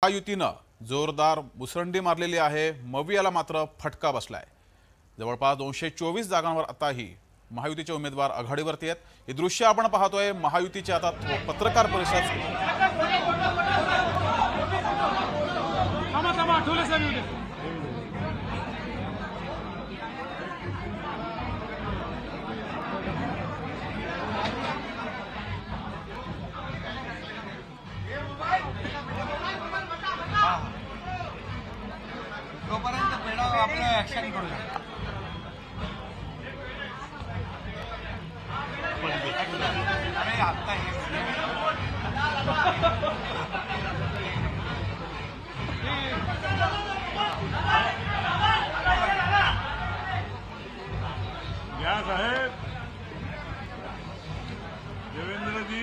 महायुतीनं जोरदार मुसंडी मारलेली आहे। मवियाला मात्र फटका बसलाय। जवळपास 224 जागांवर आताही महायुतीचे उमेदवार आघाडीवरती आहेत। हे दृश्य आपण पाहतोय। महायुतीचे आता पत्रकार परिषद तोपर्यंत पेढा आपलं ऍक्शन करूया। अरे आता या साहेब देवेंद्र जी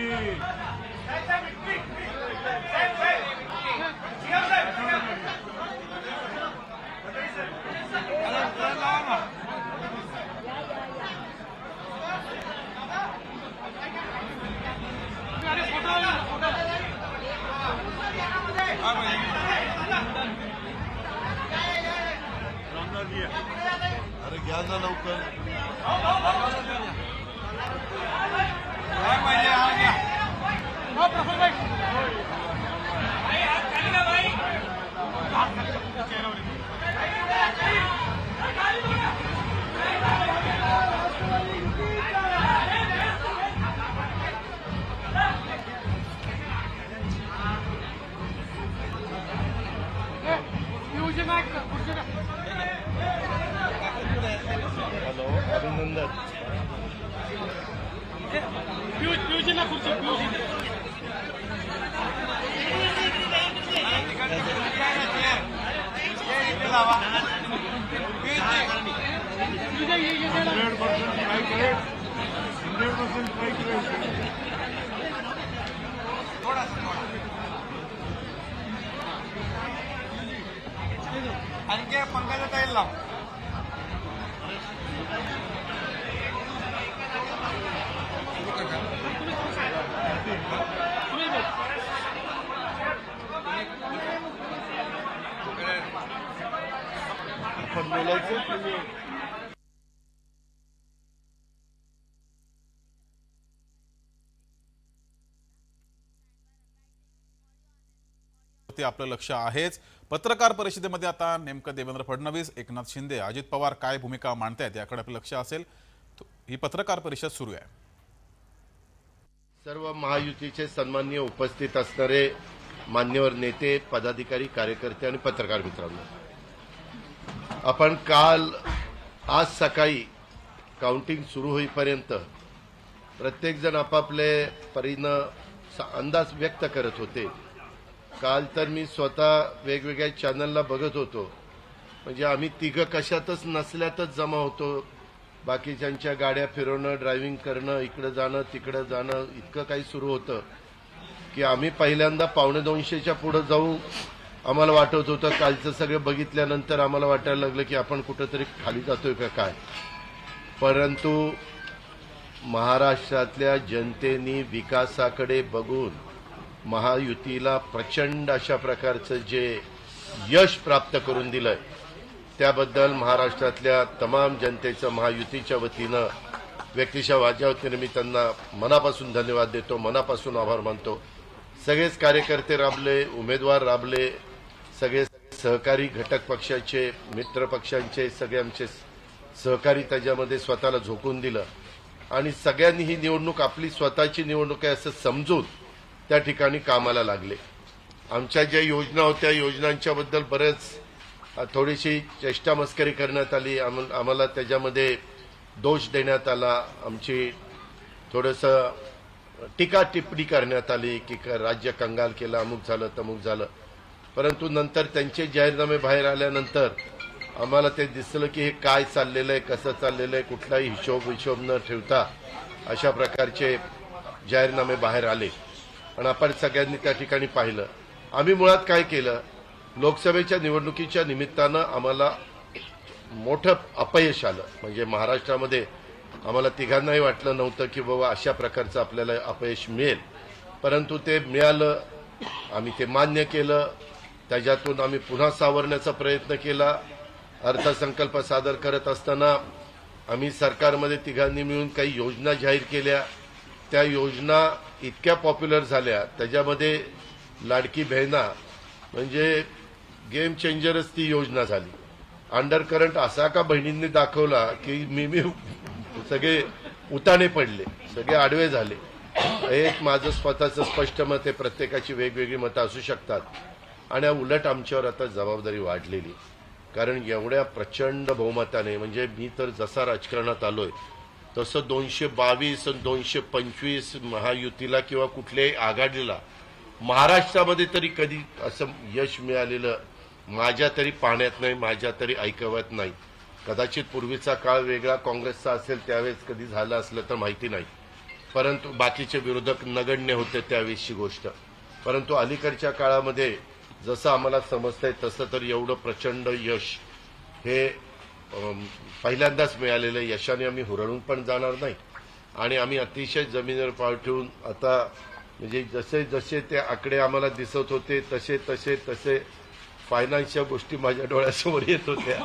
अरे घ्या ना लवकर काय पाहिजे हा घ्या। हो प्रफुल्ल भाई हॅलो अभिनंदन आणखी पंकजा ताईला लाव। आपण बोलायचं ते आपलं लक्ष आहेच। पत्रकार परिषदेमध्ये आता नेमकं देवेंद्र फडणवीस, एकनाथ शिंदे, अजित पवार काय भूमिका मांडतायत याकडे आपलं लक्ष असेल। ही पत्रकार परिषद सुरू आहे। सर्व महायुतीचे सन्माननीय उपस्थित असणारे मान्यवर नेते, पदाधिकारी, कार्यकर्ते आणि पत्रकार मित्रांनो, आपण आज सकाळी काउंटिंग सुरू होईपर्यंत प्रत्येक जण आपापले परीनं अंदाज व्यक्त करत होते। काल तर मी स्वतः वेगवेगळ्या चॅनलला बघत होतो, म्हणजे आम्ही तिघं कशातच नसल्यातच जमा होतो। बाकीच्यांच्या गाड्या फिरवणं, ड्रायव्हिंग करणं, इकडं जाणं तिकडं जाणं, इतकं काही सुरू होतं की आम्ही पहिल्यांदा 1:45च्या पुढे जाऊ आम्हाला वाटत होतं। कालचं सगळं बघितल्यानंतर आम्हाला वाटायला लागलं की आपण कुठंतरी खाली जातोय का काय। परंतु महाराष्ट्रातल्या जनतेने विकासाकडे बघून महायुतीला प्रचंड अशा प्रकारचं जे यश प्राप्त करून दिलंय त्याबद्दल महाराष्ट्रातल्या तमाम जनतेचं महायुतीच्या वतीनं, व्यक्तिशः माझ्या वतीनं मी त्यांना मनापासून धन्यवाद देतो, मनापासून आभार मानतो। सगळेच कार्यकर्ते राबले, उमेदवार राबले, सगळे सहकारी घटक पक्षाचे, मित्र पक्षांचे सगळे आमचे सहकारी त्याच्यामध्ये स्वतःला झोकून दिलं आणि सगळ्यांनी ही निवडणूक आपली स्वतःची निवडणूक आहे असं समजून त्या ठिकाणी कामाला लागले। आमच्या ज्या योजना होत्या योजनांच्याबद्दल बरेच थोडीशी चेष्टा मस्करी करण्यात आली, आम्हाला त्याच्यामध्ये दोष देण्यात आला, आमची थोडंसं टीका टिप्पणी करण्यात आली की राज्य कंगाल केलं, अमुक झालं तमुक झालं। परंतु नंतर त्यांचे जाहीरनामे बाहेर आल्यानंतर आम्हाला ते दिसलं की हे काय चाललेलं आहे, कसं चाललेलं आहे, कुठलाही हिशोब न ठेवता अशा प्रकारचे जाहीरनामे बाहेर आले आणि आपण सगळ्यांनी त्या ठिकाणी पाहिलं। आम्ही मुळात काय केलं, लोकसभेच्या निवडणुकीच्या निमित्तानं आम्हाला मोठं अपयश आलं। म्हणजे महाराष्ट्रामध्ये आम्हाला तिघांनाही वाटलं नव्हतं की बाबा अशा प्रकारचं आपल्याला अपयश मिळेल, परंतु ते मिळालं, आम्ही ते मान्य केलं त्याच्यातून आम्ही पुन्हा सावरण्याचा प्रयत्न केला. अर्थसंकल्प सादर करत असताना आम्ही सरकारमध्ये तिघांनी मिळून काही योजना जाहीर केल्या. त्या योजना इतक्या पॉप्युलर झाल्या, त्याच्यामध्ये लाडकी बहिणा म्हणजे गेम चेंजरच ती योजना झाली. अंडर करंट असा का बहिणींनी दाखवला की मी सगळे उताने पडले, सगळे आडवे झाले. एक माझं स्वतःचं स्पष्ट मत आहे, प्रत्येकाची वेगवेगळी मतं असू शकतात. आणि उलट आमच्यावर आता जबाबदारी वाढलेली, कारण एवढ्या प्रचंड बहुमताने, म्हणजे मी तर जसा राजकारणात आलोय तसं 222 आणि 225 महायुतीला किंवा कुठल्याही आघाडीला महाराष्ट्रामध्ये तरी कधी असं यश मिळालेलं माझ्या तरी पाहण्यात नाही, माझ्या तरी ऐकवत नाही. कदाचित पूर्वीचा काळ वेगळा काँग्रेसचा असेल, त्यावेळेस कधी झालं असलं तर माहिती नाही, परंतु बाकीचे विरोधक नगण्य होते त्यावेळेसची गोष्ट. परंतु अलीकडच्या काळामध्ये जसं आम्हाला समजतंय तसं तर एवढं प्रचंड यश हे पहिल्यांदाच मिळालेलं यशाने आम्ही हुरळून पण जाणार नाही. आणि आम्ही अतिशय जमिनीवर पाय ठेवून आता म्हणजे जसे जसे ते आकडे आम्हाला दिसत होते तसे तसे तसे फायनान्सच्या गोष्टी माझ्या डोळ्यासमोर येत होत्या.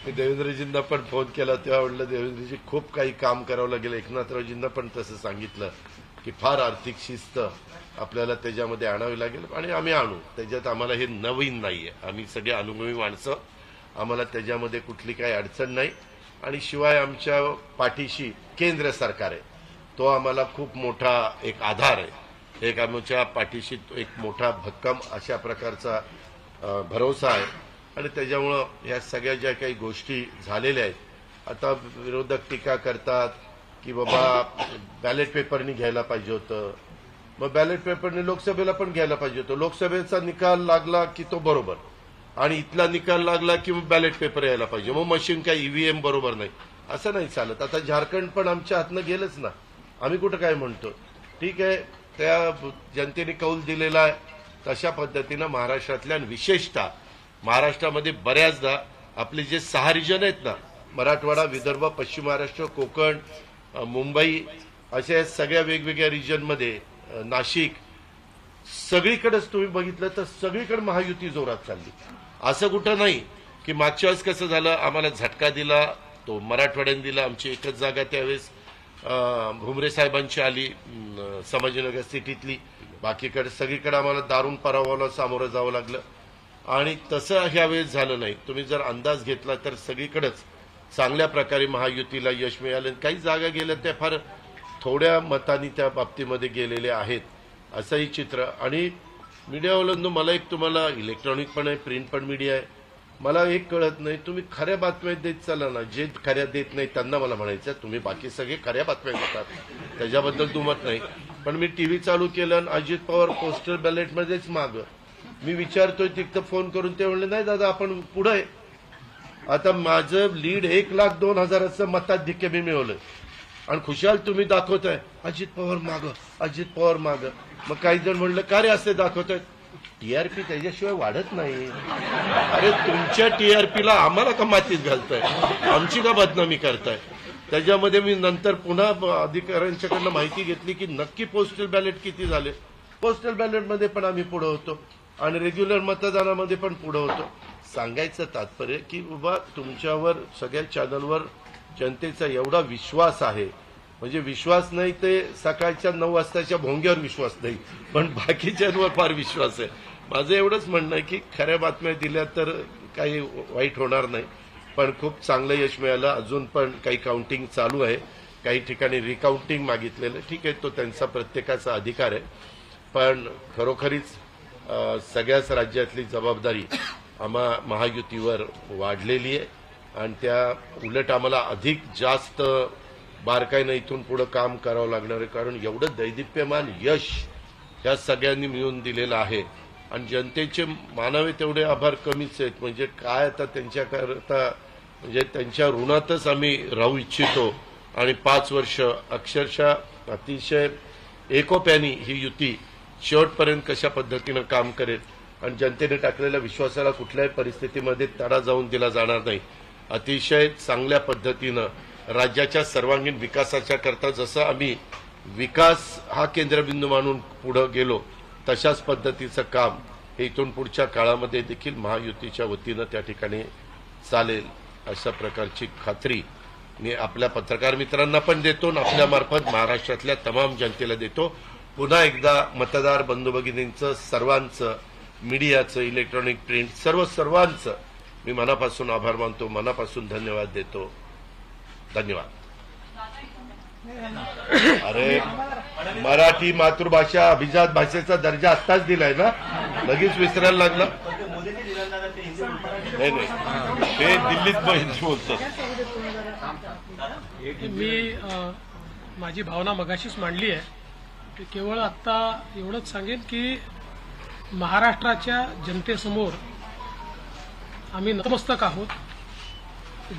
मी देवेंद्रजींना पण फोन केला तेव्हा म्हटलं देवेंद्रजी खूप काही काम करावं लागेल. एकनाथरावजींना पण तसं सांगितलं की फार आर्थिक शिस्त आपल्याला त्याच्यामध्ये आणावी लागेल आणि आम्ही आणू. त्याच्यात आम्हाला हे नवीन नाहीये, आम्ही सगळे अनुभवी माणसं, आम्हाला त्याच्यामध्ये कुठली काही अडचण नाही. आणि शिवाय आमच्या पाठीशी केंद्र सरकार आहे, तो आम्हाला खूप मोठा एक आधार आहे. एक आमच्या पाठीशी एक मोठा भक्कम अशा प्रकारचा भरोसा आहे. आणि त्याच्यामुळं या सगळ्या ज्या काही गोष्टी झालेल्या आहेत, आता विरोधक टीका करतात की बाबा बॅलेट पेपरनी घ्यायला पाहिजे होतं, मग बॅलेट पेपरने लोकसभेला पण घ्यायला पाहिजे होतं. लोकसभेचा निकाल लागला की तो बरोबर, आणि इथला निकाल लागला की मग बॅलेट पेपर यायला पाहिजे, मग मशीन काय ईव्हीएम बरोबर नाही, असं नाही चालत. आता झारखंड पण आमच्या हातनं गेलंच ना, आम्ही कुठं काय म्हणतो. ठीक आहे, त्या जनतेने कौल दिलेला आहे तशा पद्धतीनं महाराष्ट्रातल्या, विशेषतः महाराष्ट्रामध्ये बऱ्याचदा आपले जे 6 रिजन आहेत ना, मराठवाडा, विदर्भ, पश्चिम महाराष्ट्र, कोकण, मुंबई, अशा सगळ्या वेगवेगळ्या रिजनमध्ये, नाशिक, सगळीकडेच तुम्ही बघितलं तर सगळीकडे महायुती जोरात चालली. असं कुठं नाही की मागच्या वेळेस कसं झालं, आम्हाला झटका दिला तो मराठवाड्याने दिला. आमची एकच जागा त्यावेळेस भुमरे साहेबांची आली संभाजीनगर सिटीतली, बाकीकडे सगळीकडे आम्हाला दारुण पराभवाला सामोरं जावं लागलं. आणि तसं ह्यावेळेस झालं नाही. तुम्ही जर अंदाज घेतला तर सगळीकडेच चांगल्या प्रकारे महायुतीला यश मिळालं. काही जागा गेल्या त्या फार थोड्या मतांनी त्या बाबतीमध्ये गेलेल्या आहेत, असंही चित्र. आणि मीडियावाल्यांनो, मला एक, तुम्हाला इलेक्ट्रॉनिक पण आहे, प्रिंट पण मीडिया आहे, मला एक कळत नाही, तुम्ही खऱ्या बातम्या देत चाला ना. जे खऱ्या देत नाही त्यांना मला म्हणायचं तुम्ही बाकी सगळे खऱ्या बातम्या देतात, त्याच्याबद्दल दुमत नाही. पण मी टीव्ही चालू केलं आणि अजित पवार पोस्टल बॅलेटमध्येच मागं, मी विचारतोय तिथं फोन करून, ते म्हणले नाही दादा आपण पुढे आहे. आता माझं लीड 1,02,000 मताधिक्य मी मिळवलं आणि खुशाल तुम्ही दाखवताय अजित पवार मागं, अजित पवार मागं. मग काही जण म्हणलं का रे असे दाखवतायत, टीआरपी त्याच्याशिवाय वाढत नाही. अरे तुमच्या टीआरपीला आम्हाला का मातीत घालताय, आमची का बदनामी करताय. त्याच्यामध्ये मी नंतर पुन्हा अधिकाऱ्यांच्याकडनं माहिती घेतली की नक्की पोस्टल बॅलेट किती झाले. पोस्टल बॅलेटमध्ये पण आम्ही पुढे होतो आणि रेग्युलर मतदानामध्ये पण पुढे होतो. सांगायचं तात्पर्य की बाबा तुमच्यावर सगळ्या चॅनलवर जनतेचा एवढा विश्वास आहे, म्हणजे विश्वास नाही ते सकाळच्या 9 वाजताच्या भोंग्यावर विश्वास नाही, पण बाकीच्यांवर फार विश्वास आहे. माझं एवढंच म्हणणं आहे की खऱ्या बातम्या दिल्या तर काही वाईट होणार नाही. पण खूप चांगलं यश मिळालं. अजून पण काही काउंटिंग चालू आहे, काही ठिकाणी रिकाउंटिंग मागितलेलं, ठीक आहे, तो त्यांचा प्रत्येकाचा अधिकार आहे. पण खरोखरीच सगळ्याच राज्यातली जबाबदारी आम्हा महायुतीवर वाढलेली आहे आणि त्या उलट आम्हाला अधिक जास्त बारकाईनं इथून पुढे काम करावं लागणार आहे. कारण एवढं दैदिप्यमान यश ह्या सगळ्यांनी मिळून दिलेलं आहे आणि जनतेचे मानावे तेवढे आभार कमीच आहेत. म्हणजे काय आता त्यांच्याकरता, म्हणजे त्यांच्या ऋणातच आम्ही राहू इच्छितो. आणि 5 वर्ष अक्षरशः अतिशय एकोप्याने ही युती शेवटपर्यंत कशा पद्धतीनं काम करेल आणि जनतेने टाकलेल्या विश्वासाला कुठल्याही परिस्थितीमध्ये तडा जाऊन दिला जाणार नाही. अतिशय चांगल्या पद्धतीनं राज्याच्या सर्वांगीण विकासाच्या करता जसं आम्ही विकास हा केंद्रबिंदू मानून पुढे गेलो, तशाच पद्धतीचं काम हे इथून पुढच्या काळामध्ये देखील महायुतीच्या वतीनं त्या ठिकाणी चालेल अशा प्रकारची खात्री मी आपल्या पत्रकार मित्रांना पण देतो आणि आपल्यामार्फत महाराष्ट्रातल्या तमाम जनतेला देतो. पुन्हा एकदा मतदार बंधू भगिनींचं, सर्वांचं, मीडियाचं, इलेक्ट्रॉनिक प्रिंट सर्वांचं मी मनापासून आभार मानतो, मनापासून धन्यवाद देतो. धन्यवाद. अरे मराठी मातृभाषा अभिजात भाषेचा दर्जा आत्ताच दिलाय ना, लगेच विसरायला लागला. नाही ते दिल्लीत बोलतात. मी माझी भावना मगाशीच मांडली आहे की केवळ आत्ता एवढंच सांगेन की महाराष्ट्राच्या जनतेसमोर आम्ही नतमस्तक आहोत.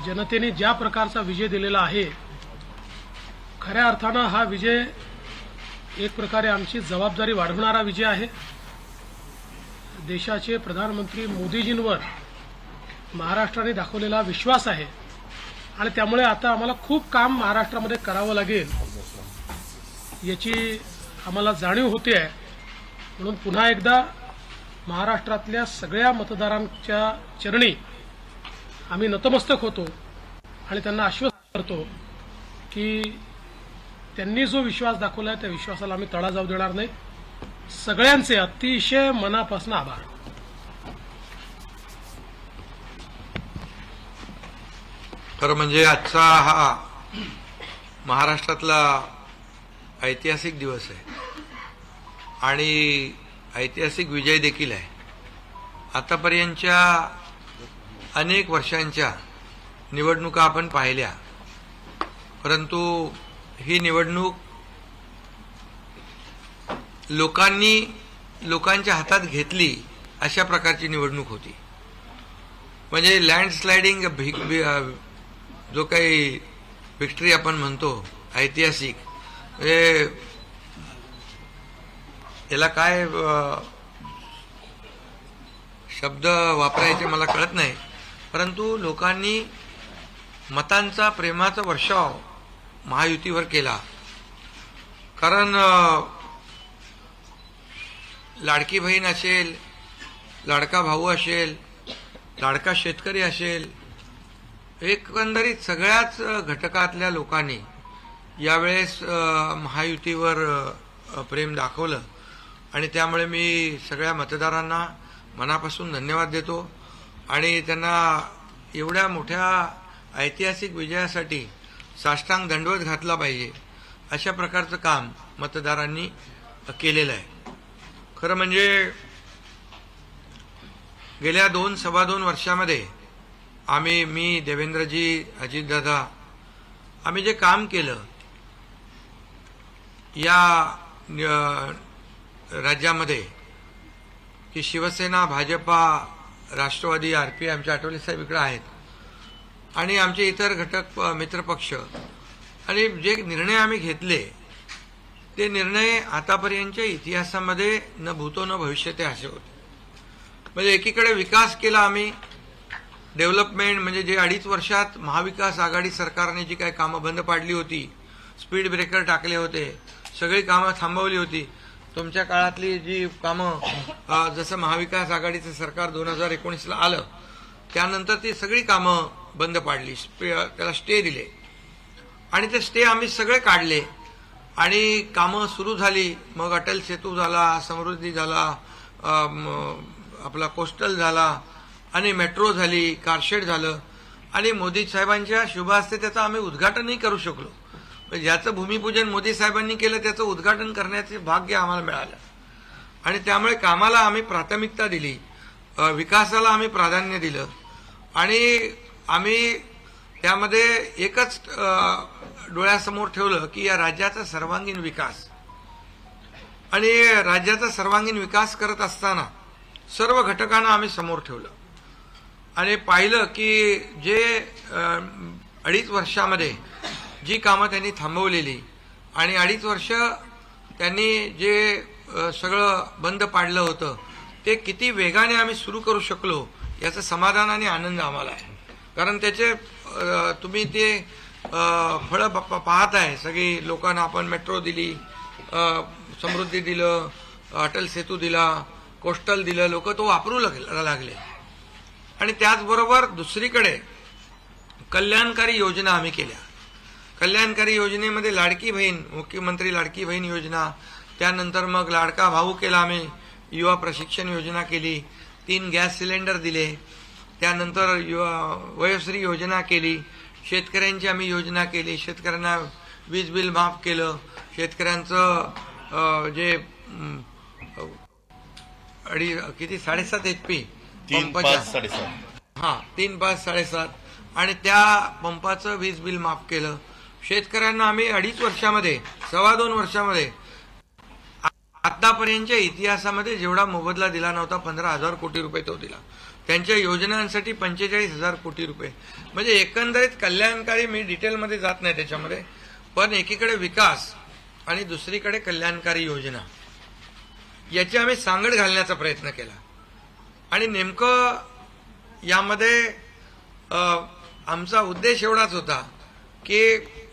जनतेने ज्या प्रकारचा विजय दिलेला आहे, खऱ्या अर्थानं हा विजय एक प्रकारे आमची जबाबदारी वाढवणारा विजय आहे. देशाचे प्रधानमंत्री मोदीजींवर महाराष्ट्राने दाखवलेला विश्वास आहे आणि त्यामुळे आता आम्हाला खूप काम महाराष्ट्रामध्ये करावं लागेल याची आम्हाला जाणीव होते आहे. म्हणून पुन्हा एकदा महाराष्ट्रातल्या सगळ्या मतदारांच्या चरणी आम्ही नतमस्तक होतो आणि त्यांना आश्वस्त करतो की त्यांनी जो विश्वास दाखवला आहे त्या विश्वासाला आम्ही तडा जाऊ देणार नाही. सगळ्यांचे अतिशय मनापासून आभार. खरं म्हणजे आजचा हा महाराष्ट्रातला ऐतिहासिक दिवस आहे आणि ऐतिहासिक विजय देखील आहे. आतापर्यंतच्या अनेक वर्षांच्या निवडणुका आपण पाहिल्या, परंतु ही निवडणूक लोकांच्या हातात घेतली अशा प्रकारची निवडणूक होती. म्हणजे लँडस्लायडिंग जो काही विक्ट्री आपण म्हणतो ऐतिहासिक, याला काय शब्द वापरायचे मला कळत नाही, परंतु लोकांनी मतांचा, प्रेमाचा वर्षाव महायुतीवर केला. कारण लाडकी बहीण असेल, लाडका भाऊ असेल, लाडका शेतकरी असेल, एकंदरीत सगळ्याच घटकातल्या लोकांनी यावेळेस महायुतीवर प्रेम दाखवलं आणि त्यामुळे मी सगळ्या मतदारांना मनापासून धन्यवाद देतो आणि त्यांना एवढ्या मोठ्या ऐतिहासिक विजयासाठी साष्टांग दंडवत घातला पाहिजे अशा प्रकारचं काम मतदारांनी केलेलं आहे. खरं म्हणजे गेल्या 2-2.25 वर्षामध्ये मी, देवेंद्रजी, अजितदादा, आम्ही जे काम केलं या राज्यामध्ये की शिवसेना, भाजपा, राष्ट्रवादी, आरपीआय, आमचे आठवले साहेब इकडे आहेत आणि आमचे इतर घटक मित्रपक्ष, आणि जे निर्णय आम्ही घेतले ते निर्णय आतापर्यंतच्या इतिहासामध्ये न भूतो न भविष्यते असे होते. म्हणजे एकीकडे विकास केला आम्ही, डेव्हलपमेंट, म्हणजे जे 2.5 वर्षात महाविकास आघाडी सरकारने जी काही कामं बंद पाडली होती, स्पीड ब्रेकर टाकले होते, सगळी कामं थांबवली होती. तुमच्या काळातली जी कामं, जसं महाविकास आघाडीचं सरकार 2019ला आलं त्यानंतर ती सगळी कामं बंद पाडली, त्याला स्टे दिले आणि ते स्टे आम्ही सगळे काढले आणि कामं सुरू झाली. मग अटल सेतू झाला, समृद्धी झाला, आपला कोस्टल झाला आणि मेट्रो झाली, कारशेड झालं आणि मोदी साहेबांच्या शुभ हस्ते त्याचं आम्ही उद्घाटनही करू शकलो. ज्याचं भूमिपूजन मोदी साहेबांनी केलं त्याचं उद्घाटन करण्याचे भाग्य आम्हाला मिळालं आणि त्यामुळे कामाला आम्ही प्राथमिकता दिली, विकासाला आम्ही प्राधान्य दिलं आणि आम्ही त्यामध्ये एकच डोळ्यासमोर ठेवलं की या राज्याचा सर्वांगीण विकास. आणि राज्याचा सर्वांगीण विकास करत असताना सर्व घटकांना आम्ही समोर ठेवलं आणि पाहिलं की जे 2.5 वर्षामध्ये जी कामं त्यांनी थांबवलेली आणि 2.5 वर्ष त्यांनी जे सगळं बंद पाडलं होतं ते किती वेगाने आम्ही सुरू करू शकलो याचं समाधान आणि आनंद आम्हाला आहे. कारण त्याचे तुम्ही ते फळं पाहत आहे. सगळी लोकांना आपण मेट्रो दिली, समृद्धी दिलं, अटल सेतू दिला, कोस्टल दिलं, लोक तो वापरू लागले. आणि त्याचबरोबर दुसरीकडे कल्याणकारी योजना आम्ही केल्या. कल्याणकारी योजनेमध्ये लाडकी बहीण, मुख्यमंत्री लाडकी बहीण योजना, त्यानंतर मग लाडका भाऊ केला आम्ही, युवा प्रशिक्षण योजना केली, 3 गॅस सिलेंडर दिले, त्यानंतर वयोश्री योजना केली, शेतकऱ्यांची आम्ही योजना केली, शेतकऱ्यांना वीज बिल माफ केलं, शेतकऱ्यांचं जे 7.5 HP 3, 5, 7.5 3, 5, 7.5 आणि त्या पंपाचं वीज बिल माफ केलं. शेतकऱ्यांना आम्ही 2.5 वर्षामध्ये, 2.25 वर्षामध्ये आतापर्यंतच्या इतिहासामध्ये जेवढा मोबदला दिला नव्हता 15,000 कोटी रुपये तो दिला. त्यांच्या योजनांसाठी 45,000 कोटी रुपये. म्हणजे एकंदरीत कल्याणकारी, मी डिटेलमध्ये जात नाही त्याच्यामध्ये, पण एकीकडे विकास आणि दुसरीकडे कल्याणकारी योजना याची आम्ही सांगड घालण्याचा प्रयत्न केला. आणि नेमकं यामध्ये आमचा उद्देश एवढाच होता की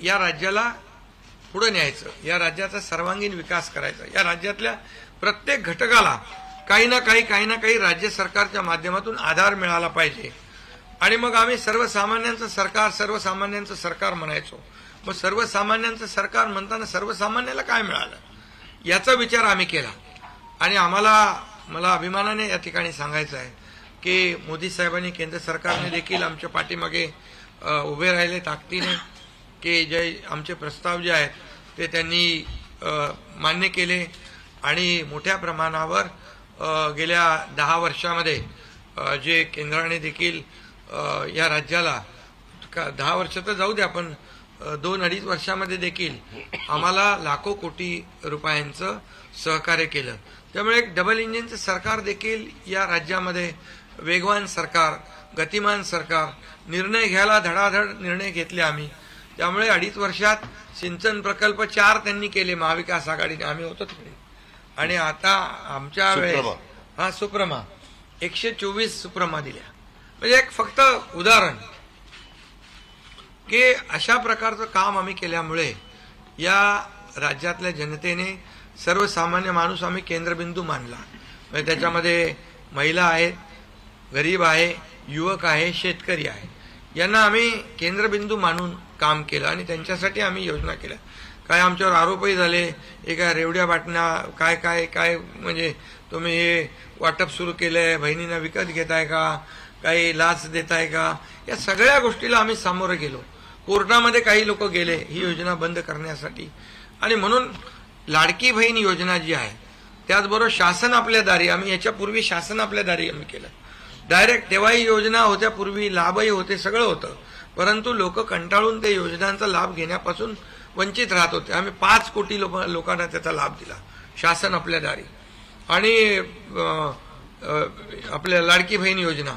या राज्याला पुढे न्यायचं, या राज्याचा सर्वांगीण विकास करायचा, या राज्यातल्या प्रत्येक घटकाला काही ना काही राज्य सरकारच्या माध्यमातून आधार मिळाला पाहिजे. आणि मग आम्ही सर्वसामान्यांचं सरकार म्हणायचो. मग सर्वसामान्यांचं सरकार म्हणताना सर्वसामान्याला काय मिळालं याचा विचार आम्ही केला. आणि मला अभिमानाने या ठिकाणी सांगायचं आहे की मोदी साहेबांनी, केंद्र सरकारने देखील आमच्या पाठीमागे उभे राहिले ताकदीने, की जे आमचे प्रस्ताव जे आहेत ते त्यांनी मान्य केले. आणि मोठ्या प्रमाणावर गेल्या 10 वर्षामध्ये जे केंद्राने देखील या राज्याला 10 वर्ष तर जाऊ द्या, पण 2-2.5 वर्षामध्ये देखील आम्हाला लाखो कोटी रुपयांचं सहकार्य केलं. त्यामुळे एक डबल इंजिनचं सरकार देखील या राज्यामध्ये, वेगवान सरकार, गतिमान सरकार, निर्णय घ्यायला धडाधड निर्णय घेतले आम्ही. त्यामुळे 2.5 वर्षात सिंचन प्रकल्प 4 त्यांनी केले महाविकास आघाडीने, आम्ही होतो तिकडे. आणि आता आमच्या वेळेस सुप्रमा 124 सुप्रमा दिल्या. म्हणजे एक फक्त उदाहरण की अशा प्रकारचं काम आम्ही केल्यामुळे या राज्यातल्या जनतेने, सर्वसामान्य माणूस आम्ही केंद्रबिंदू मानला. म्हणजे त्याच्यामध्ये महिला आहेत, गरीब आहे, युवक आहे, शेतकरी आहे, यांना आम्ही केंद्रबिंदू मानून काम केलं आणि त्यांच्यासाठी आम्ही योजना केल्या. काय आमच्यावर आरोपही झाले, एका रेवड्या बाटण्या, काय काय काय म्हणजे तुम्ही हे वाटप सुरू केलंय, बहिणींना विकत घेताय का, काही लाच देताय का, या सगळ्या गोष्टीला आम्ही सामोरं गेलो. कोर्टामध्ये काही लोक गेले ही योजना बंद करण्यासाठी. आणि म्हणून लाडकी बहीण योजना जी आहे, त्याचबरोबर शासन आपल्या दारी, आम्ही याच्यापूर्वी शासन आपल्या दारी आम्ही केलं. डायरेक्ट तेव्हाही योजना होत्या, पूर्वी लाभही होते, सगळं होतं, परंतु लोक कंटाळून त्या योजनांचा लाभ घेण्यापासून वंचित राहत होते. आम्ही 5 कोटी लोकांना त्याचा लाभ दिला, शासन आपल्या दारी. आणि आपल्या लाडकी बहीण योजना,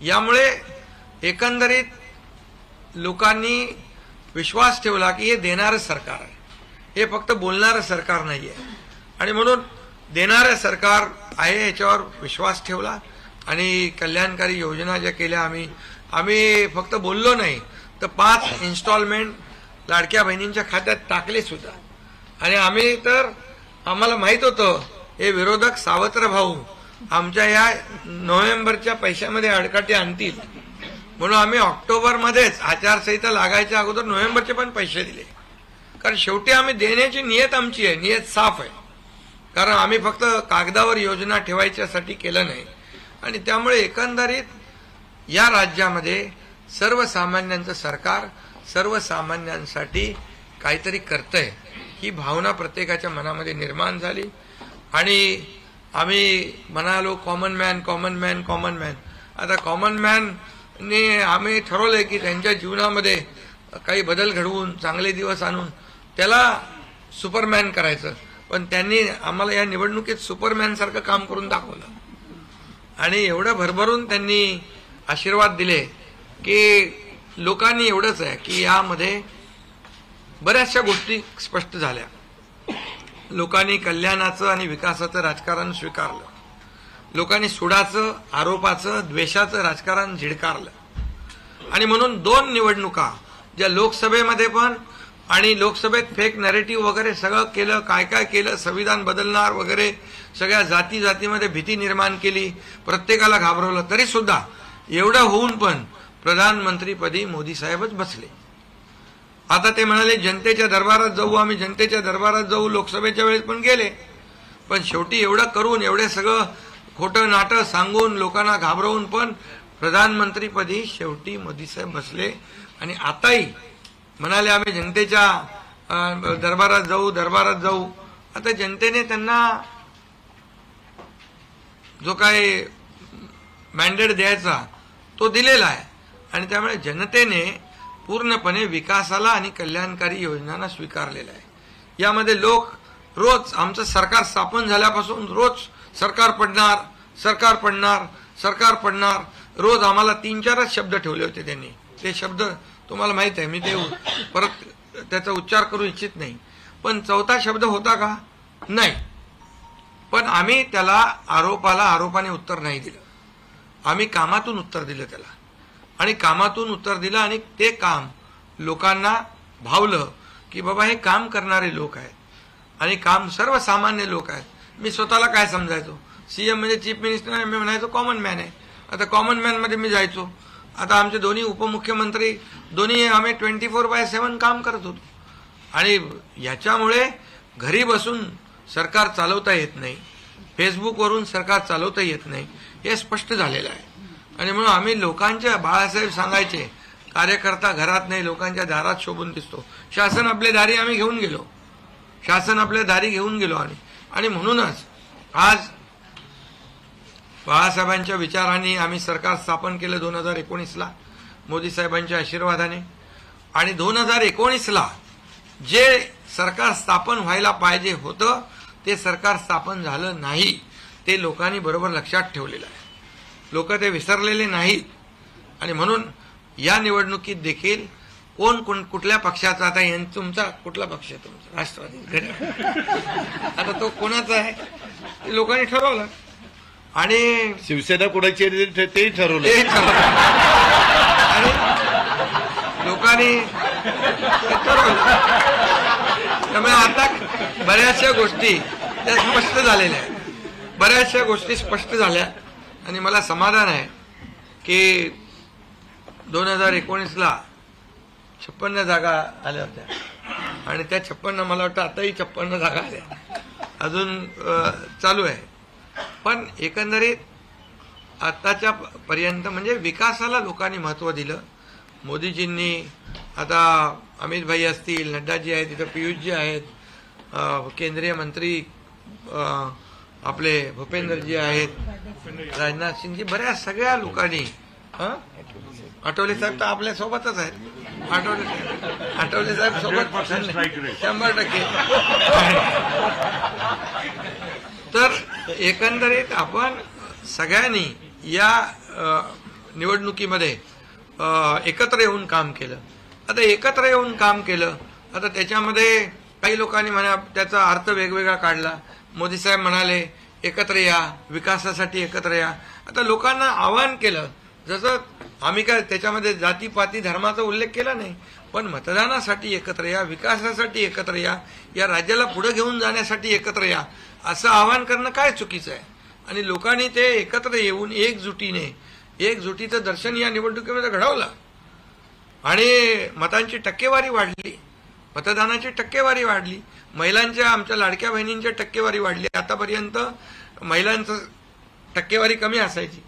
यामुळे एकंदरीत लोकांनी विश्वास ठेवला की हे देणारं सरकार आहे, हे फक्त बोलणारं सरकार नाही आहे. आणि म्हणून देणारं सरकार आहे याच्यावर विश्वास ठेवला. आणि कल्याणकारी योजना ज्या केल्या आम्ही फक्त बोललो नाही, तर 5 इन्स्टॉलमेंट लाडक्या बहिणींच्या खात्यात टाकले सुद्धा. आणि आम्हाला माहित होतं हे विरोधक सावत्र भाऊ आमच्या या नोव्हेंबरच्या पैशामध्ये अडकाटे आणतील, म्हणून आम्ही ऑक्टोबरमध्येच आचारसंहिता लागायच्या अगोदर नोव्हेंबरचे पण पैसे दिले. कारण शेवटी आम्ही देण्याची नियत आमची आहे, नियत साफ आहे. कारण आम्ही फक्त कागदावर योजना ठेवायच्यासाठी केलं नाही. आणि त्यामुळे एकंदरीत या राज्यामध्ये सर्वसामान्यांचं सरकार सर्वसामान्यांसाठी काहीतरी करतंय ही भावना प्रत्येकाच्या मनामध्ये निर्माण झाली. आणि आम्ही म्हणालो कॉमन मॅन. आता कॉमन मॅनने आम्ही ठरवलंय की त्यांच्या जीवनामध्ये काही बदल घडवून, चांगले दिवस आणून त्याला सुपरमॅन करायचं. पण त्यांनी आम्हाला या निवडणुकीत सुपरमॅन सारखं काम करून दाखवलं. आणि एवढं भरभरून त्यांनी आशीर्वाद दिले की लोकांनी एवढंच आहे की यामध्ये बऱ्याचशा गोष्टी स्पष्ट झाल्या. लोकांनी कल्याणाचं आणि विकासाचं राजकारण स्वीकारलं. लोकांनी सुडाचं, आरोपाचं, द्वेषाचं राजकारण झिडकारलं. आणि म्हणून 2 निवडणुका, ज्या लोकसभेमध्ये पण आणि लोकसभेत फेक नॅरेटिव्ह वगैरे सगळं केलं, काय काय केलं, संविधान बदलणार वगैरे, सगळ्या जाती जातीमध्ये भीती निर्माण केली, प्रत्येकाला घाबरवलं. तरी सुद्धा एवढं होऊन पण प्रधानमंत्रीपदी मोदी साहेबच बसले. आता ते म्हणाले जनतेच्या दरबारात जाऊ, आम्ही जनतेच्या दरबारात जाऊ, लोकसभेच्या वेळेस पण गेले. पण शेवटी एवढं करून, एवढे सगळं खोटं नाटं सांगून, लोकांना घाबरवून पण प्रधानमंत्रीपदी शेवटी मोदी साहेब बसले. आणि आताही म्हणाले आम्ही जनतेच्या दरबारात जाऊ. आता जनतेने त्यांना जो काय मॅन्डेट द्यायचा तो दिलेला आहे. आणि त्यामुळे जनतेने पूर्णपणे विकासाला आणि कल्याणकारी योजनांना स्वीकारलेला आहे. यामध्ये लोक रोज आमचं सरकार स्थापन झाल्यापासून रोज सरकार पडणार, सरकार पडणार, सरकार पडणार, रोज आम्हाला 3-4च शब्द ठेवले होते त्यांनी. ते शब्द तुम्हाला माहित आहे, मी ते परत त्याचा उच्चार करू इच्छित नाही. पण 4था शब्द होता का? नाही. पण आम्ही त्याला आरोपाने उत्तर नाही दिलं. आम्ही कामातून उत्तर दिलं त्याला. आणि कामातून उत्तर दिलं आणि ते काम लोकांना भावलं की बाबा हे काम करणारे लोक आहेत आणि काम सर्वसामान्य लोक आहेत. मी स्वतःला काय समजायचो, सीएम म्हणजे चीफ मिनिस्टर, मी म्हणायचो कॉमन मॅन आहे. आता कॉमन मॅन मध्ये मी जायचो. आता आमचे दोन्ही उपमुख्यमंत्री दोन्ही आम्ही 24/7 काम करत होतो. आणि याच्यामुळे घरी बसून सरकार चालवता येत नाही, फेसबुकवरून सरकार चालवता येत नाही, हे स्पष्ट झालेलं आहे. आणि म्हणून आम्ही लोकांच्या, बाळासाहेब सांगायचे, कार्यकर्ता घरात नाही लोकांच्या दारात शोभून दिसतो. शासन आपले दारी आम्ही घेऊन गेलो, शासन आपल्या दारी घेऊन गेलो. आणि म्हणूनच आज बाळासाहेबांच्या विचारांनी आम्ही सरकार स्थापन केलं 2019ला मोदी साहेबांच्या आशीर्वादाने. आणि 2019ला जे सरकार स्थापन व्हायला पाहिजे होतं ते सरकार स्थापन झालं नाही. ते लोकांनी बरोबर लक्षात ठेवलेलं आहे. लोक ते विसरलेले नाहीत. आणि म्हणून या निवडणुकीत देखील कोण कुठल्या पक्षाचा, आता तुमचा कुठला पक्ष आहे? तुमचा राष्ट्रवादी. आता तो कोणाचा आहे ते लोकांनी ठरवलं. आणि शिवसेना कोणाची आहे तेही ठरवलं. आणि लोकांनी ठरवलं. त्यामुळे आता बऱ्याचशा गोष्टी त्या स्पष्ट झालेल्या आहेत. बऱ्याचशा गोष्टी स्पष्ट झाल्या. आणि मला समाधान आहे की 2019ला 56 जागा आल्या होत्या. आणि त्या 56 मला वाटतं आताही 56 जागा आल्या, अजून चालू आहे. पण एकंदरीत आताच्या पर्यंत म्हणजे विकासाला लोकांनी महत्व दिलं. मोदीजींनी, आता अमित भाई असतील, नड्डाजी आहेत, तिथं पियुषजी आहेत, केंद्रीय मंत्री आपले भूपेंद्रजी आहेत, राजनाथ सिंगजी, बऱ्याच सगळ्या लोकांनी, आठवले साहेब तर आपल्या सोबतच आहेत, आठवले साहेब सोबत 100%. तर एकंदरीत आपण सगळ्यांनी या निवडणुकीमध्ये एकत्र येऊन काम केलं. आता एकत्र येऊन काम केलं, आता त्याच्यामध्ये काही लोकांनी म्हणा त्याचा अर्थ वेगवेगळा काढला. मोदी साहेब म्हणाले एकत्र या, विकासासाठी एकत्र या. आता लोकांना आवाहन केलं, जसं आम्ही काय त्याच्यामध्ये जातीपाती धर्माचा उल्लेख केला नाही, पण मतदानासाठी एकत्र या, विकासासाठी एकत्र या, या राज्याला पुढे घेऊन जाण्यासाठी एकत्र या, असं आवाहन करणं काय चुकीचं आहे. आणि लोकांनी ते एकत्र येऊन एकजुटीचं दर्शन या निवडणुकीमध्ये घडवलं. आणि मतांची टक्केवारी वाढली, मतदानाची टक्केवारी वाढली, महिलांच्या, आमच्या लाडक्या बहिणींच्या टक्केवारी वाढली. आतापर्यंत महिलांचं टक्केवारी कमी असायची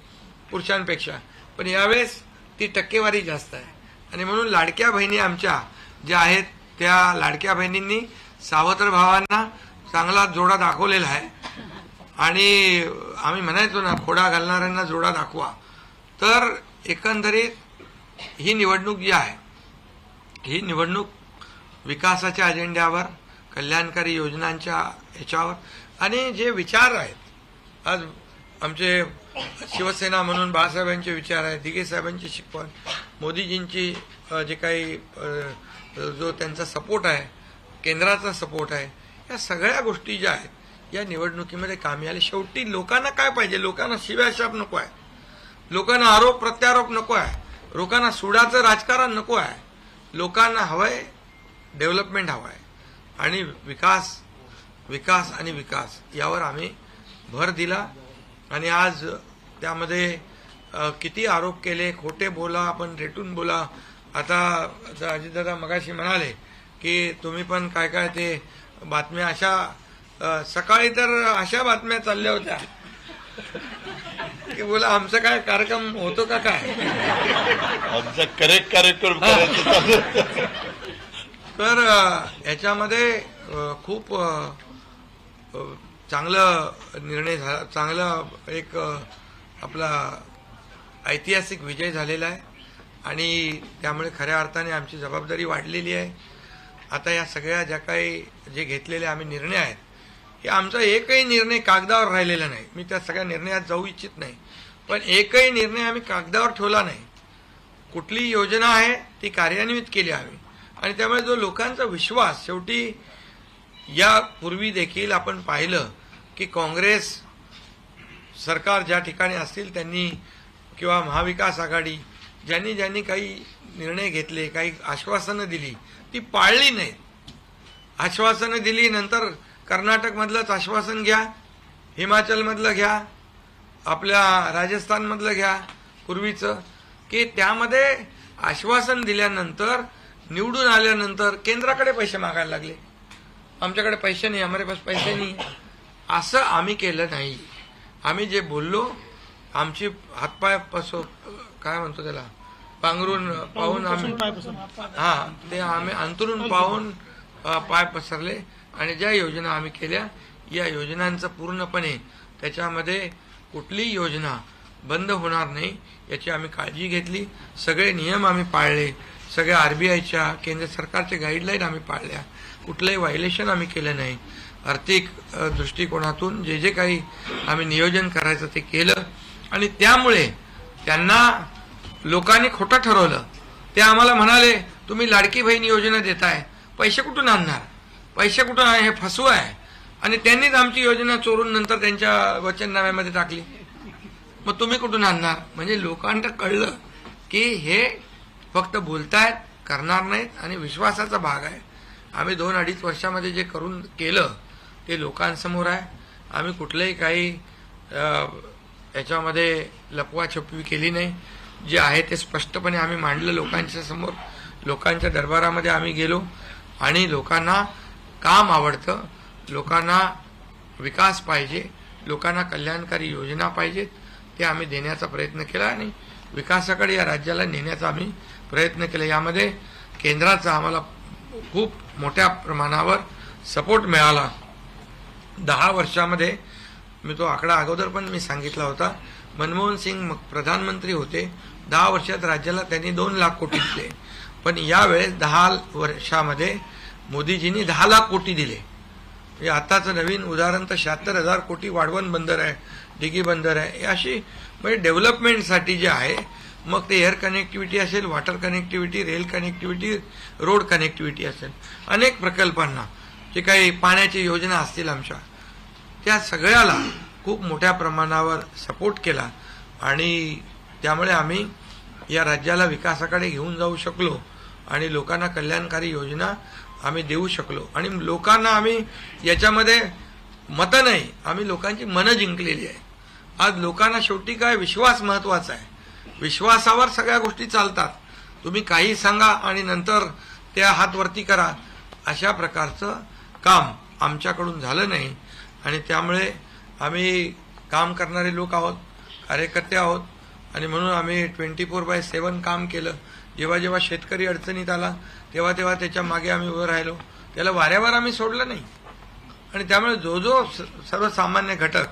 पुरुषांपेक्षा, पण यावेळेस ती टक्केवारी जास्त आहे. आणि म्हणून लाडक्या बहिणी आमच्या ज्या आहेत त्या लाडक्या बहिणींनी सावत्र भावांना चांगला जोडा दाखवलेला आहे. आणि आम्ही म्हणायचो ना, खोडा घालणाऱ्यांना जोडा दाखवा. तर एकंदरीत ही निवडणूक जी आहे, ही निवडणूक विकासाच्या अजेंड्यावर, कल्याणकारी योजनांच्या ह्याच्यावर आणि जे विचार आहेत, आज आमचे शिवसेना म्हणून बाळासाहेबांचे विचार आहेत, दिघे साहेबांची शिकवण, मोदीजींची जे काही जो त्यांचा सपोर्ट आहे, केंद्राचा सपोर्ट आहे, या सगळ्या गोष्टी ज्या आहेत या निवडणुकीमध्ये कामी आले. शेवटी लोकांना काय पाहिजे? लोकांना शिव्याशाप नको आहे, लोकांना आरोप प्रत्यारोप नको आहे, लोकांना सुडाचं राजकारण नको आहे. लोकांना हवंय डेव्हलपमेंट हवं आहे आणि विकास आणि विकास यावर आम्ही भर दिला. आणि आज त्यामध्ये किती आरोप केले, खोटे बोला, आपण रेटून बोला. आता अजितदादा मगाशी म्हणाले की तुम्ही पण काय काय ते बातम्या अशा सकाळी तर अशा बातम्या चालल्या होत्या की बोला आमचा काय कार्यक्रम होतो का काय, आमचा करेक्ट कार्यक्रम करायचं चालू. तर याच्यामध्ये खूप चांगला निर्णय झाला, चांगला एक आपला ऐतिहासिक विजय झालेला आहे आणि त्यामुळे खऱ्या अर्थाने आमची जबाबदारी वाढलेली आहे. आता या सगळ्या ज्या काही जे घेतलेले आम्ही निर्णय आहेत की आमचा एकही निर्णय कागदावर राहिलेला नाही. मी त्या सगळ्या निर्णयात जाऊ इच्छित नाही, पण एकही निर्णय आम्ही कागदावर ठेवला नाही. कुठली योजना आहे ती कार्यान्वित केली आम्ही आणि त्यामुळे जो लोकांचा विश्वास, शेवटी यापूर्वी देखील आपण पाहिलं की काँग्रेस सरकार ज्या ठिकाणी असतील त्यांनी किंवा महाविकास आघाडी ज्यांनी ज्यांनी काही निर्णय घेतले, काही आश्वासनं दिली ती पाळली नाहीत. आश्वासनं दिली, नंतर कर्नाटकमधलंच आश्वासन घ्या, हिमाचलमधलं घ्या, आपल्या राजस्थानमधलं घ्या पूर्वीचं, की त्यामध्ये आश्वासन दिल्यानंतर निवडून आल्यानंतर केंद्राकडे पैसे मागायला लागले. आमच्याकडे पैसे नाही, हमारे पास पैसे नाही. असं आम्ही केलं नाही. आम्ही जे बोललो, आमची हातपाय काय म्हणतो त्याला, पांघरून पाहून आम्ही ते आम्ही अंतरून पाहून पाय पसरले आणि ज्या योजना आम्ही केल्या या योजनांचं पूर्णपणे त्याच्यामध्ये कुठलीही योजना बंद होणार नाही याची आम्ही काळजी घेतली. सगळे नियम आम्ही पाळले, सगळ्या आरबीआयच्या केंद्र सरकारच्या गाईडलाईन आम्ही पाळल्या, कुठलंही व्हायलेशन आम्ही केलं नाही. आर्थिक दृष्टिकोनातून जे जे काही आम्ही नियोजन करायचं ते केलं आणि त्यामुळे त्यांना लोकांनी खोटं ठरवलं. ते आम्हाला म्हणाले तुम्ही लाडकी बहीण योजना देताय, पैसे कुठून आणणार, पैसे कुठून आहे, हे फसवं आहे. आणि त्यांनीच आमची योजना चोरून नंतर त्यांच्या वचननाम्यामध्ये टाकली. मग तुम्ही कुठून आणणार. म्हणजे लोकांना कळलं की हे फक्त बोलतायत, करणार नाहीत आणि विश्वासाचा भाग आहे. आम्ही 2-2.5 वर्षामध्ये जे करून केलं ते लोकांसमोर आहे. आम्ही कुठलंही काही याच्यामध्ये लपवाछपवी केली नाही. जे आहे ते स्पष्टपणे आम्ही मांडलं लोकांच्या समोर. लोकांच्या दरबारामध्ये आम्ही गेलो आणि लोकांना काम आवडतं, लोकांना विकास पाहिजे, लोकांना कल्याणकारी योजना पाहिजेत, ते आम्ही देण्याचा प्रयत्न केला आणि विकासाकडे या राज्याला नेण्याचा आम्ही प्रयत्न केला. यामध्ये केंद्राचा आम्हाला खूप मोठ्या प्रमाणावर सपोर्ट मिळाला. 10 वर्षामध्ये, मी तो आकडा अगोदर पण मी सांगितला होता, मनमोहन सिंग प्रधानमंत्री होते, 10 वर्षात राज्याला त्यांनी 2 लाख कोटी दिले. पण यावेळेस 10 वर्षामध्ये मोदीजींनी 10 लाख कोटी दिले. म्हणजे आताचं नवीन उदाहरण तर 76,000 कोटी वाढवण बंदर आहे, डिगी बंदर आहे, अशी म्हणजे डेव्हलपमेंटसाठी जे आहे, मग ते एअर कनेक्टिव्हिटी असेल, water connectivity, rail connectivity, road connectivity असेल, अनेक प्रकल्पांना जे काही पाण्याची योजना असतील आमच्या, त्या सगळ्याला खूप मोठ्या प्रमाणावर सपोर्ट केला आणि त्यामुळे आम्ही या राज्याला विकासाकडे घेऊन जाऊ शकलो आणि लोकांना कल्याणकारी योजना आम्ही देऊ शकलो. आणि लोकांना आम्ही याच्यामध्ये मतं नाही, आम्ही लोकांची मनं जिंकलेली आहे. आज लोकांना शेवटी काय, विश्वास महत्वाचा आहे. विश्वासावर सगळ्या गोष्टी चालतात. तुम्ही काही सांगा आणि नंतर त्या हात वरती करा, अशा प्रकारचं काम आमच्याकडून झालं नाही. आणि त्यामुळे आम्ही काम करणारे लोक आहोत, कार्यकर्ते आहोत आणि म्हणून आम्ही 24/7 काम केलं. जेव्हा जेव्हा शेतकरी अडचणीत आला तेव्हा तेव्हा त्याच्या मागे आम्ही उभं राहिलो, त्याला वाऱ्यावर आम्ही सोडलं नाही. आणि त्यामुळे जो जो सर्वसामान्य घटक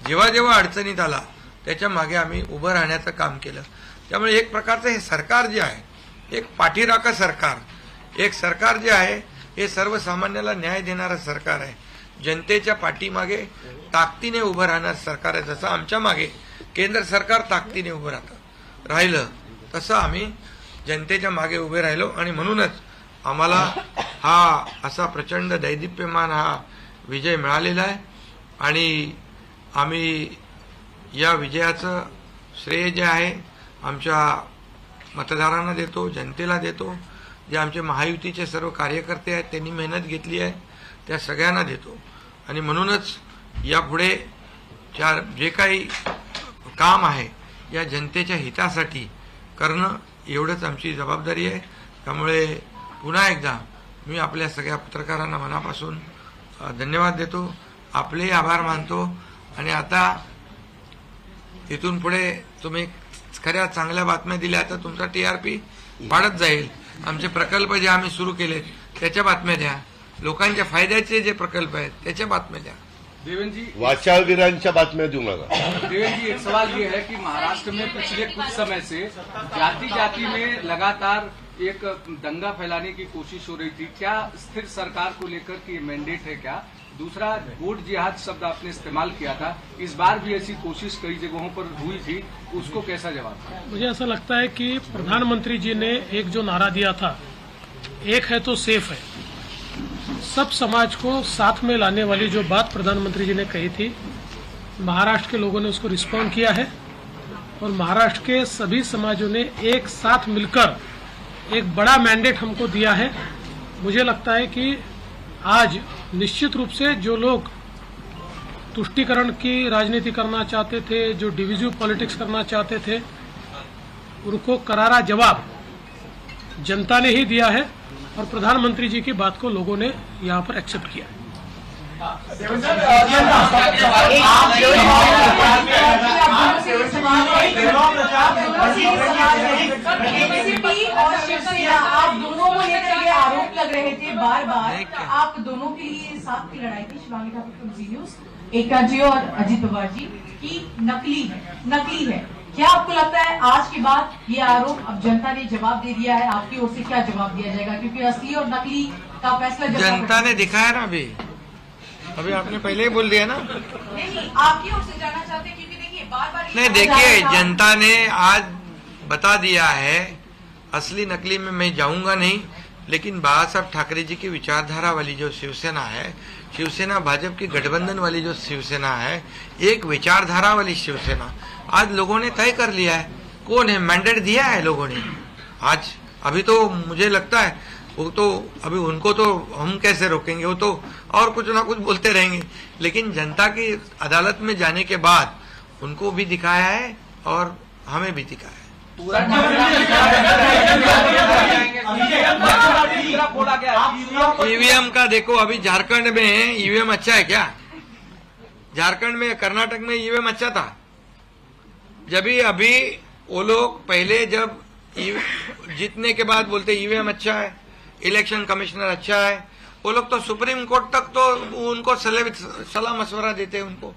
जेव्हा जेव्हा अडचणीत आला त्याच्या मागे आम्ही उभं राहण्याचं काम केलं. त्यामुळे एक प्रकारचं हे सरकार जे आहे, एक पाठीराखा सरकार, एक सरकार जे आहे हे सर्वसामान्याला न्याय देणारं सरकार आहे. जनतेच्या पाठीमागे ताकदीने उभं राहणार सरकार आहे. जसं आमच्या मागे केंद्र सरकार ताकदीने उभं राहिलं तसं आम्ही जनतेच्या मागे उभे राहिलो आणि म्हणूनच आम्हाला हा असा प्रचंड दैदिप्यमान हा विजय मिळालेला आहे. आणि आम्ही या विजयाचं श्रेय जे आहे आमच्या मतदारांना देतो, जनतेला देतो. जे आमचे महायुतीचे सर्व कार्यकर्ते आहेत त्यांनी मेहनत घेतली आहे त्या सगळ्यांना देतो आणि म्हणूनच यापुढे जे काही काम आहे या जनतेच्या हितासाठी करणं एवढंच आमची जबाबदारी आहे। त्यामुळे पुन्हा एकदा मी आपल्या सगळ्या पत्रकारांना मनापासून धन्यवाद देतो, आपलेही आभार मानतो आणि आता इथून पुढे तुम्ही खऱ्या चांगल्या बातम्या दिल्या तर तुमचा TRP वाढत जाईल। आमचे प्रकल्प जे आम्ही सुरू केले त्याच्या बातम्या द्या, लोकांच्या फायद्याचे जे प्रकल्प आहेत त्याच्या बातम्या द्या। देवेंद्र जी, वाचाळवीरांच्या बातम्या देऊ नका। देवेंद्र जी, एक सवाल ये है कि महाराष्ट्र में पिछले कुछ समय से जाति जाति में लगातार एक दंगा फैलाने की कोशिश हो रही थी, क्या स्थिर सरकार को लेकर की मैंडेट है क्या? दूसरा, वोट जिहाद शब्द आपने इस्तेमाल किया था, इस बार भी ऐसी कोशिश कई जगहों पर हुई थी, उसको कैसा जवाब? मुझे ऐसा लगता है कि प्रधानमंत्री जी ने एक जो नारा दिया था, एक है तो सेफ है, सब समाज को साथ में लाने वाली जो बात प्रधानमंत्री जी ने कही थी, महाराष्ट्र के लोगों ने उसको रिस्पॉन्ड किया है और महाराष्ट्र के सभी समाजों ने एक साथ मिलकर एक बड़ा मैंडेट हमको दिया है। मुझे लगता है कि आज निश्चित रूप से जो लोग तुष्टीकरण की राजनीति करना चाहते थे, जो डिविजिव पॉलिटिक्स करना चाहते थे, उनको करारा जवाब जनता ने ही दिया है और प्रधानमंत्री जी की बात को लोगों ने यहाँ पर एक्सेप्ट किया है। और शिवसेना, आप दोनों को लेकर ये आरोप लग रहे थे बार बार, आप दोनों के लिए साथ की लड़ाई थी, शिवांगी ठाकुर जी न्यूज, एका जी और अजित पवार जी की नकली है। क्या आपको लगता है आज के बाद ये आरोप अब जनता ने जवाब दे दिया है, आपकी ओर से क्या जवाब दिया जाएगा? क्योंकि असली और नकली का फैसला जनता ने दिखाया ना। अभी आपने पहले ही बोल दिया ना। नहीं, आपकी ओर से जाना चाहते हैं क्योंकि देखिए बार नहीं, देखिए जनता ने आज बता दिया है, असली नकली में मैं जाऊंगा नहीं, लेकिन बाला साहब ठाकरे जी की विचारधारा वाली जो शिवसेना है, शिवसेना भाजपा की गठबंधन वाली जो शिवसेना है, एक विचारधारा वाली शिवसेना आज लोगों ने तय कर लिया है। कौन है, मैंडेट दिया है लोगों ने आज। अभी तो मुझे लगता है वो तो अभी उनको तो हम कैसे रोकेंगे, वो तो और कुछ ना कुछ बोलते रहेंगे, लेकिन जनता की अदालत में जाने के बाद उनको भी दिखाया है और हमें भी दिखाया है। ईवीएम का देखो, अभी झारखंड में ईवीएम अच्छा है क्या? झारखंड में, कर्नाटक में ईवीएम अच्छा था। जब भी अभी वो लोग पहले जब जीतने के बाद बोलते ईवीएम अच्छा है, इलेक्शन कमिश्नर अच्छा है, वो लोग तो सुप्रीम कोर्ट तक तो उनको सलाह मशवरा देते हैं उनको।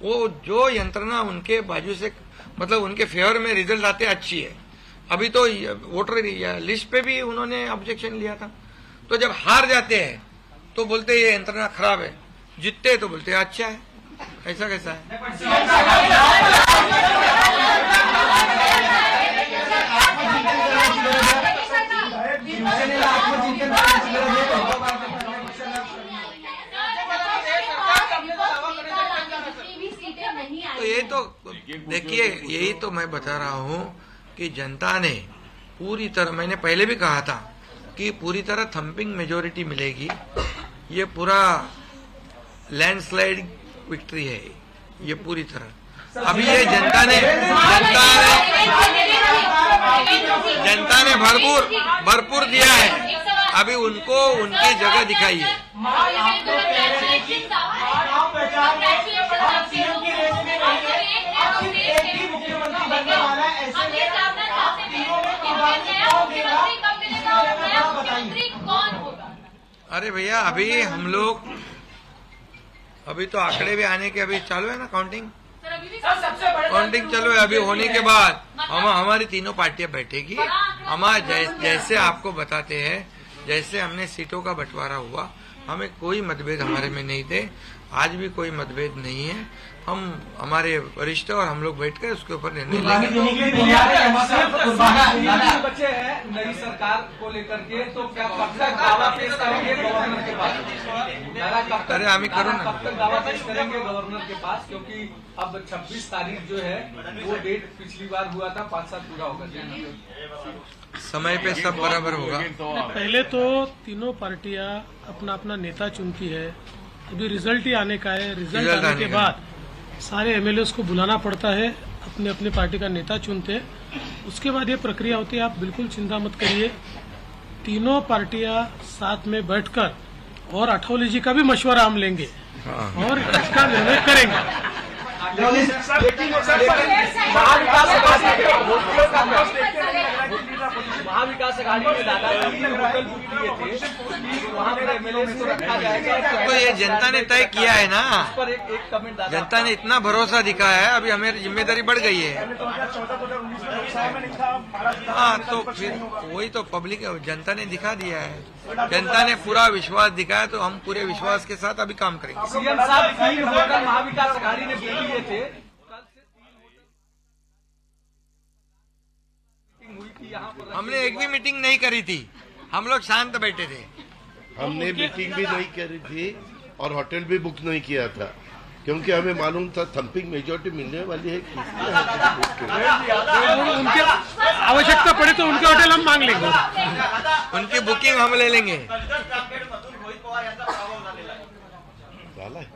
वो जो यंत्रणा उनके बाजू से, मतलब उनके फेवर में रिजल्ट आते अच्छी है। अभी तो वोटर लिस्ट पे भी उन्होंने ऑब्जेक्शन लिया था। तो जब हार जाते हैं तो बोलते ये यंत्रणा खराब है, जीतते तो बोलते अच्छा है। ऐसा कैसा है? तो ये तो देखिए, यही तो मैं बता रहा हूँ कि जनता ने पूरी तरह, मैंने पहले भी कहा था कि पूरी तरह थम्पिंग मेजोरिटी मिलेगी। ये पूरा लैंडस्लाइड विक्ट्री है ये पूरी तरह। अभी ये जनता ने भरपूर दिया है। अभी उनको उनकी जगह दिखाइए। अरे भैया, अभी हम लोग, अभी तो आंकड़े भी आने के अभी चालू है ना, काउंटिंग चालू है। अभी होने के बाद हमारी तीनों पार्टियां बैठेगी। हमारा जैसे आपको बताते हैं, जैसे हमने सीटों का बंटवारा हुआ, हमें कोई मतभेद हमारे में नहीं थे, आज भी कोई मतभेद नहीं है। हम हमारे वरिष्ठ और हम लोग बैठकर उसके ऊपर निर्णय कुर्बानी लेंगे। देने के लिए तैयार है या सिर्फ कुर्बानी? जो बच्चे हैं नई सरकार को लेकर के, तो क्या कब तक दावा पेश करेंगे गवर्नर के पास? दादा कब तक, अरे आम्ही करू ना। कब तक दावा पेश करेंगे गवर्नर के पास? क्योंकि अब 26 तारीख जो है वो डेट पिछली बार हुआ था, 5-7 पूरा होगा। समय पे सब बराबर होगा। पहले तो तीनों पार्टियां अपना अपना नेता चुनती है, अभी रिजल्ट ही आने का है। रिजल्ट आने के बाद सारे एमएलएस को बुलाना पड़ता है, अपने अपने पार्टी का नेता चुनते हैं, उसके बाद ये प्रक्रिया होती है। आप बिल्कुल चिंता मत करिए, तीनों पार्टियां साथ में बैठकर और अठौली जी का भी मशवरा हम लेंगे और इसका निर्णय करेंगे। महाविकास अघाड़ी में दादा होटल बुक किए थे कि वहाँ पर एमएलए को रखा जाएगा, तो ये जनता ने तय किया है ना। पर एक कमेंट दादा, जनता ने इतना भरोसा दिखाया है, अभी हमें जिम्मेदारी बढ़ गई है। हाँ, तो फिर वही तो पब्लिक जनता ने दिखा दिया है, जनता ने पूरा विश्वास दिखाया, तो हम पूरे विश्वास के साथ अभी काम करेंगे। सीएम साहब 3 होटल महाविकास अघाड़ी ने बुक किए थे, कल से 3 होटल हुई थी यहाँ पर। हमने एक भी मीटिंग नहीं करी थी, हम लोग शांत बैठे थे। हमने मीटिंग भी नहीं करी थी और होटल भी बुक नहीं किया था, क्योंकि हमें मालूम था थम्पिंग मेजोरिटी मिलने वाली है। उनके आवश्यकता पड़े तो उनके होटल हम मांग लेंगे, उनकी बुकिंग हम ले लेंगे। झाला आहे.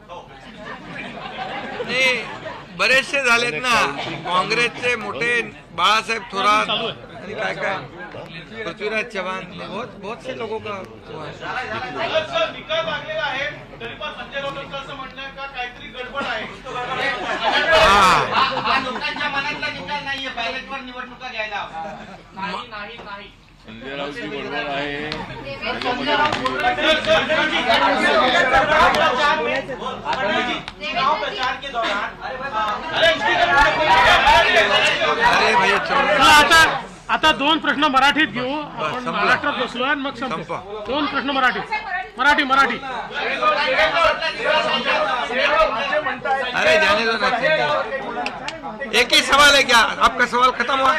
नाही, बरेचसे झालेत ना, काँग्रेसचे मोठे बाळासाहेब थोरात आणि काय काय पृथ्वीराज चव्हाण, बहुत से लोगों का हुआ है। निकाल लागलेला आहे तरी पण संजय राऊतांचं असं म्हणणं आहे का काहीतरी गडबड आहे? हा, लोकांच्या मनातला निकाल नाहीये, बॅलेटवर निवडणुका घ्यायला. नाही. संजय राऊतची गडबड आहे. चुनाव प्रचार के दौरान अरे भाई चला आता 2 प्रश्न मराठीत घेऊ आपण. संपला. महाराष्ट्रात बसलो आणि मग संपू. संपा. 2 प्रश्न मराठी. अरे जाने दो ना, एक ही सवाल है क्या? आपका सवाल खत्म हुआ?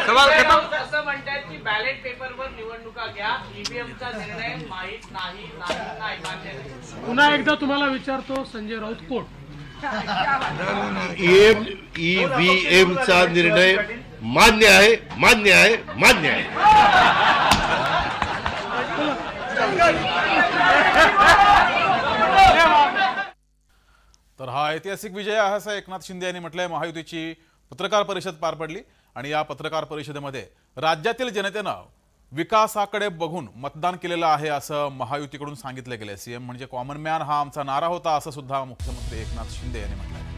सवाल खत्म? असं म्हणतात की बॅलेट पेपरवर निवडणुका घ्या, ईव्हीएमचा निर्णय माहीत नाही मान्य नाही. पुन्हा एकदा तुम्हाला विचारतो, संजय राऊत कोण? ईव्हीएमचा निर्णय मान्य आहे. तर हा ऐतिहासिक विजय आहे असं एकनाथ शिंदे यांनी म्हटलंय। महायुतीची पत्रकार परिषद पार पडली आणि या पत्रकार परिषदेमध्ये राज्यातील जनतेनं विकासाकडे बघून मतदान केलेलं आहे असं महायुतीकडून सांगितलं गेलंय। सीएम म्हणजे कॉमन मॅन हा आमचा नारा होता असं सुद्धा मुख्यमंत्री एकनाथ शिंदे यांनी म्हटलंय।